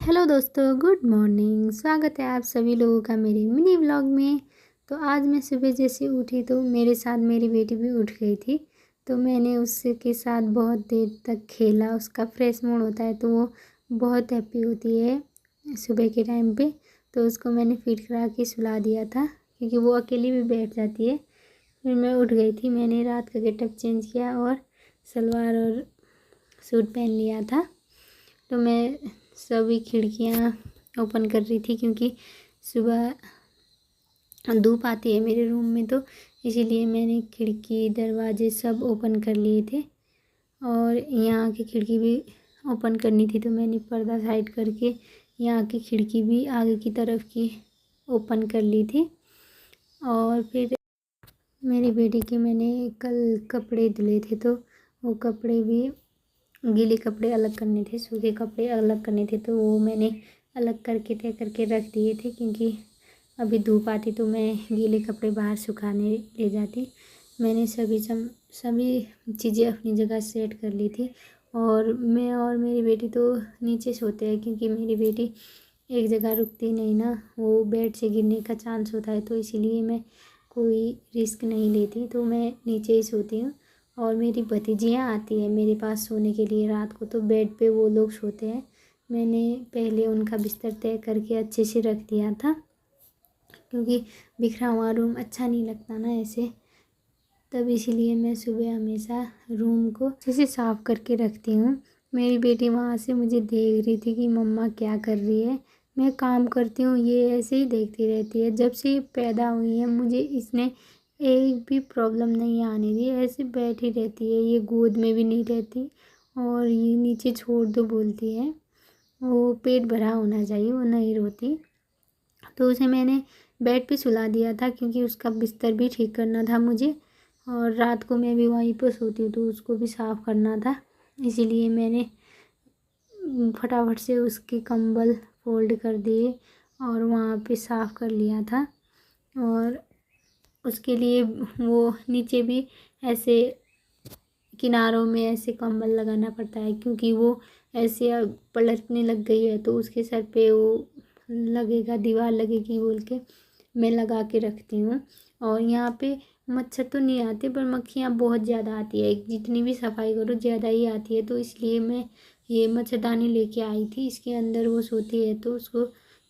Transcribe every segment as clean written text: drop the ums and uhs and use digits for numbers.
Hello दोस्तों, good morning. स्वागत है आप सभी लोगों का मेरे मिनी व्लॉग में। तो आज मैं सुबह जैसे उठी तो मेरे साथ मेरी बेटी भी उठ गई थी। तो मैंने उसके साथ बहुत देर तक खेला। उसका फ्रेश मूड होता है तो वो बहुत हैप्पी होती है सुबह के टाइम पे। तो उसको मैंने फीड करा के सुला दिया था क्योंकि वो अकेली भी बैठ जाती है। फिर मैं उठ गई थी। मैंने रात का गेटअप चेंज किया और सलवार और सूट पहन लिया था। तो मैं सभी खिड़कियाँ ओपन कर रही थी क्योंकि सुबह धूप आती है मेरे रूम में, तो इसीलिए मैंने खिड़की दरवाजे सब ओपन कर लिए थे। और यहाँ की खिड़की भी ओपन करनी थी तो मैंने पर्दा साइड करके यहाँ की खिड़की भी आगे की तरफ की ओपन कर ली थी। और फिर मेरी बेटी के मैंने कल कपड़े धुले थे तो वो कपड़े भी, गीले कपड़े अलग करने थे, सूखे कपड़े अलग करने थे, तो वो मैंने अलग करके तय करके रख दिए थे क्योंकि अभी धूप आती तो मैं गीले कपड़े बाहर सुखाने ले जाती। मैंने सभी चीज़ें अपनी जगह सेट कर ली थी। और मैं और मेरी बेटी तो नीचे सोते हैं क्योंकि मेरी बेटी एक जगह रुकती नहीं ना, वो बेड से गिरने का चांस होता है, तो इसीलिए मैं कोई रिस्क नहीं लेती, तो मैं नीचे ही सोती हूँ। और मेरी भतीजियाँ आती है मेरे पास सोने के लिए रात को, तो बेड पे वो लोग सोते हैं। मैंने पहले उनका बिस्तर तय करके अच्छे से रख दिया था क्योंकि बिखरा हुआ रूम अच्छा नहीं लगता ना ऐसे। तब इसीलिए मैं सुबह हमेशा रूम को अच्छे से साफ़ करके रखती हूँ। मेरी बेटी वहाँ से मुझे देख रही थी कि मम्मा क्या कर रही है। मैं काम करती हूँ, ये ऐसे ही देखती रहती है। जब से ये पैदा हुई है मुझे इसने एक भी प्रॉब्लम नहीं आने दी, ऐसे बैठी रहती है, ये गोद में भी नहीं रहती और ये नीचे छोड़ दो बोलती है। वो पेट भरा होना चाहिए, वो नहीं रोती। तो उसे मैंने बेड पे सुला दिया था क्योंकि उसका बिस्तर भी ठीक करना था मुझे, और रात को मैं भी वहीं पर सोती हूँ तो उसको भी साफ़ करना था। इसीलिए मैंने फटाफट से उसके कंबल फोल्ड कर दिए और वहाँ पे साफ़ कर लिया था। और उसके लिए वो नीचे भी ऐसे किनारों में ऐसे कंबल लगाना पड़ता है क्योंकि वो ऐसे अब पलटने लग गई है तो उसके सर पे वो लगेगा, दीवार लगेगी बोल के मैं लगा के रखती हूँ। और यहाँ पे मच्छर तो नहीं आते पर मक्खियाँ बहुत ज़्यादा आती है, जितनी भी सफाई करो ज़्यादा ही आती है, तो इसलिए मैं ये मच्छरदानी लेके आई थी। इसके अंदर वो सोती है तो उसको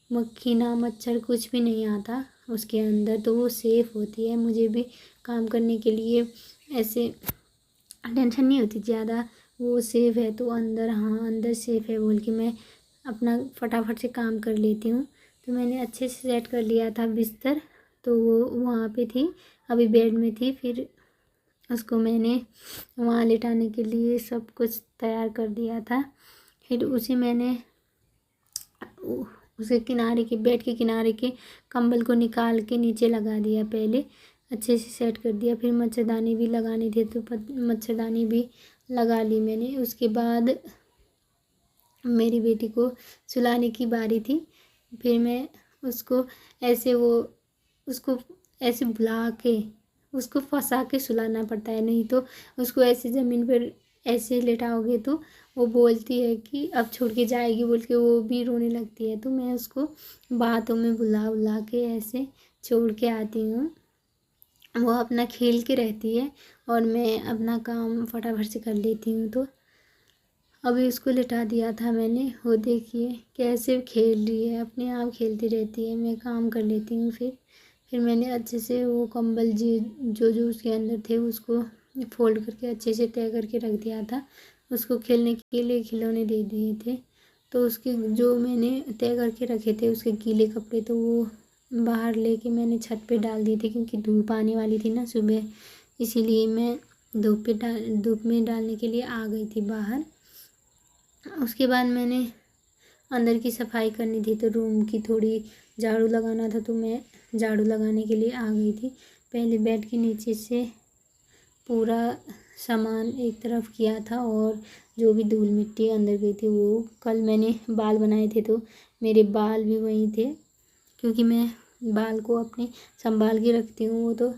मक्खी ना मच्छर कुछ भी नहीं आता उसके अंदर, तो वो सेफ़ होती है। मुझे भी काम करने के लिए ऐसे टेंशन नहीं होती ज़्यादा, वो सेफ़ है तो अंदर, हाँ अंदर सेफ़ है बोल के मैं अपना फटाफट से काम कर लेती हूँ। तो मैंने अच्छे से सेट कर लिया था बिस्तर, तो वो वहाँ पे थी, अभी बेड में थी। फिर उसको मैंने वहाँ लिटाने के लिए सब कुछ तैयार कर दिया था। फिर उसे मैंने उसे किनारे के, बेड के किनारे के कंबल को निकाल के नीचे लगा दिया, पहले अच्छे से सेट कर दिया। फिर मच्छरदानी भी लगानी थी तो मच्छरदानी भी लगा ली मैंने। उसके बाद मेरी बेटी को सुलाने की बारी थी। फिर मैं उसको ऐसे उसको ऐसे बुला के उसको फंसा के सुलाना पड़ता है, नहीं तो उसको ऐसे ज़मीन पर ऐसे लेटाओगे तो वो बोलती है कि अब छोड़ के जाएगी बोल के वो भी रोने लगती है। तो मैं उसको बातों में बुला बुला के ऐसे छोड़ के आती हूँ। वो अपना खेल के रहती है और मैं अपना काम फटाफट से कर लेती हूँ। तो अभी उसको लिटा दिया था मैंने, वो देखिए कैसे खेल रही है, अपने आप खेलती रहती है, मैं काम कर लेती हूँ। फिर मैंने अच्छे से वो कंबल जो जो उसके अंदर थे उसको फोल्ड करके अच्छे से तय करके रख दिया था। उसको खेलने के लिए खिलौने दे दिए थे, तो उसके जो मैंने तय करके रखे थे उसके गीले कपड़े तो वो बाहर लेके मैंने छत पे डाल दिए थे क्योंकि धूप आने वाली थी ना सुबह, इसीलिए मैं धूप में डालने के लिए आ गई थी बाहर। उसके बाद मैंने अंदर की सफाई करनी थी तो रूम की थोड़ी झाड़ू लगाना था, तो मैं झाड़ू लगाने के लिए आ गई थी। पहले बेड के नीचे से पूरा सामान एक तरफ किया था और जो भी धूल मिट्टी अंदर गई थी वो, कल मैंने बाल बनाए थे तो मेरे बाल भी वहीं थे क्योंकि मैं बाल को अपने संभाल के रखती हूँ। वो तो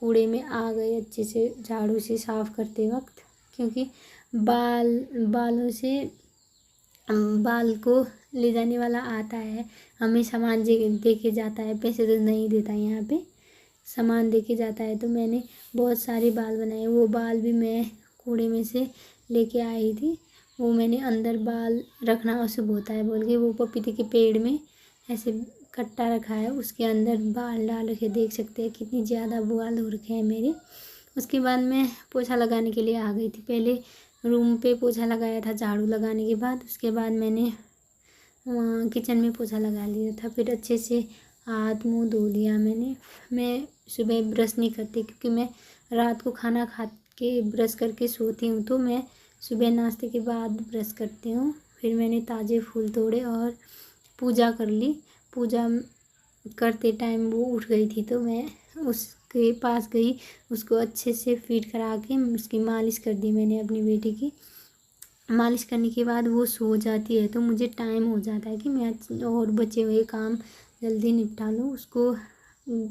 कूड़े में आ गए अच्छे से झाड़ू से साफ़ करते वक्त, क्योंकि बालों से बाल को ले जाने वाला आता है, हमें सामान दे के जाता है, पैसे तो नहीं देता यहाँ पे, सामान दे के जाता है। तो मैंने बहुत सारे बाल बनाए, वो बाल भी मैं कूड़े में से लेके आई थी। वो मैंने अंदर बाल रखना अशुभ होता है बोल के वो पपीते के पेड़ में ऐसे कट्टा रखा है, उसके अंदर बाल डाल रखे, देख सकते हैं कितनी ज़्यादा बाल हो रखे हैं मेरे। उसके बाद मैं पोछा लगाने के लिए आ गई थी। पहले रूम पे पोछा लगाया था झाड़ू लगाने के बाद, उसके बाद मैंने किचन में पोछा लगा लिया था। फिर अच्छे से हाथ मुंह धो लिया मैंने। मैं सुबह ब्रश नहीं करती क्योंकि मैं रात को खाना खा के ब्रश करके सोती हूँ, तो मैं सुबह नाश्ते के बाद ब्रश करती हूँ। फिर मैंने ताज़े फूल तोड़े और पूजा कर ली। पूजा करते टाइम वो उठ गई थी, तो मैं उसके पास गई, उसको अच्छे से फीड करा के उसकी मालिश कर दी मैंने अपनी बेटी की। मालिश करने के बाद वो सो जाती है, तो मुझे टाइम हो जाता है कि मैं और बचे हुए काम जल्दी निपटा लूँ। उसको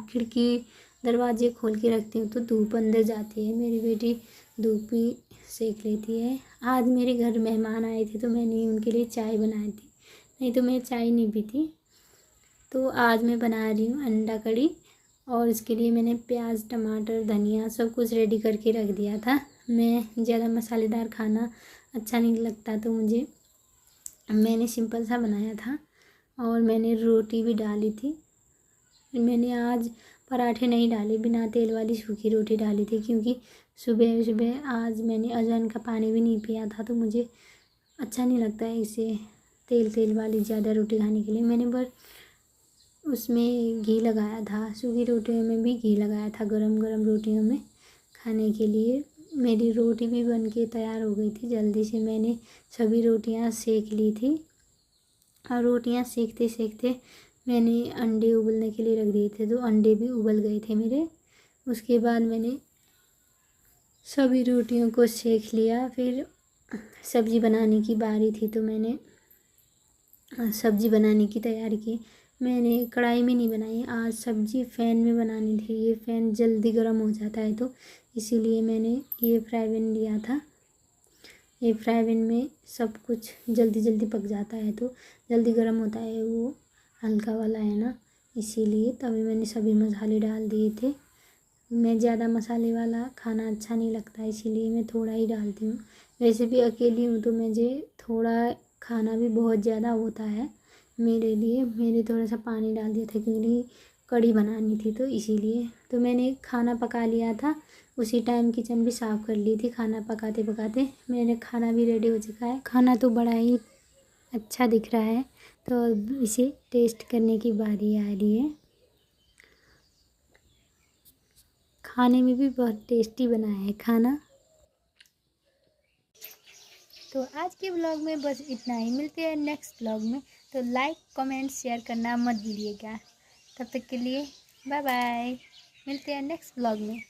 खिड़की दरवाजे खोल के रखती हूँ तो धूप अंदर जाती है, मेरी बेटी धूप भी सेक लेती है। आज मेरे घर मेहमान आए थे तो मैंने उनके लिए चाय बनाई थी, नहीं तो मैं चाय नहीं पीती। तो आज मैं बना रही हूँ अंडा कड़ी, और इसके लिए मैंने प्याज टमाटर धनिया सब कुछ रेडी करके रख दिया था। मैं ज़्यादा मसालेदार खाना अच्छा नहीं लगता, तो मैंने सिंपल सा बनाया था। और मैंने रोटी भी डाली थी। मैंने आज पराठे नहीं डाले, बिना तेल वाली सूखी रोटी डाली थी, क्योंकि सुबह सुबह आज मैंने अजवाइन का पानी भी नहीं पिया था, तो मुझे अच्छा नहीं लगता है इसे तेल वाली ज़्यादा रोटी खाने के लिए। मैंने बस उसमें घी लगाया था, सूखी रोटियों में भी घी लगाया था, गरम गरम रोटियों में खाने के लिए। मेरी रोटी भी बन के तैयार हो गई थी, जल्दी से मैंने सभी रोटियां सेक ली थी। और रोटियां सेकते सेकते मैंने अंडे उबलने के लिए रख दिए थे, तो अंडे भी उबल गए थे मेरे। उसके बाद मैंने सभी रोटियों को सेक लिया। फिर सब्ज़ी बनाने की बारी थी, तो मैंने सब्ज़ी बनाने की तैयारी की। मैंने कढ़ाई में नहीं बनाई आज सब्ज़ी, फ़ैन में बनानी थी। ये फ़ैन जल्दी गर्म हो जाता है, तो इसीलिए मैंने ये फ्राई पैन लिया था। ये फ्राई पैन में सब कुछ जल्दी जल्दी पक जाता है, तो जल्दी गर्म होता है, वो हल्का वाला है ना, इसीलिए। तभी मैंने सभी मसाले डाल दिए थे। मैं ज़्यादा मसाले वाला खाना अच्छा नहीं लगता, इसीलिए मैं थोड़ा ही डालती हूँ। वैसे भी अकेली हूँ तो मुझे थोड़ा खाना भी बहुत ज़्यादा होता है मेरे लिए। मैंने थोड़ा सा पानी डाल दिया था क्योंकि कढ़ी बनानी थी, तो इसीलिए। तो मैंने खाना पका लिया था, उसी टाइम किचन भी साफ़ कर ली थी। खाना पकाते पकाते मेरे खाना भी रेडी हो चुका है। खाना तो बड़ा ही अच्छा दिख रहा है, तो अब इसे टेस्ट करने की बारी आ रही है। खाने में भी बहुत टेस्टी बना है खाना। तो आज के ब्लॉग में बस इतना ही, मिलते हैं नेक्स्ट ब्लॉग में। तो लाइक कमेंट शेयर करना मत भूलिएगा। तब तक के लिए बाय बाय, मिलते हैं नेक्स्ट ब्लॉग में।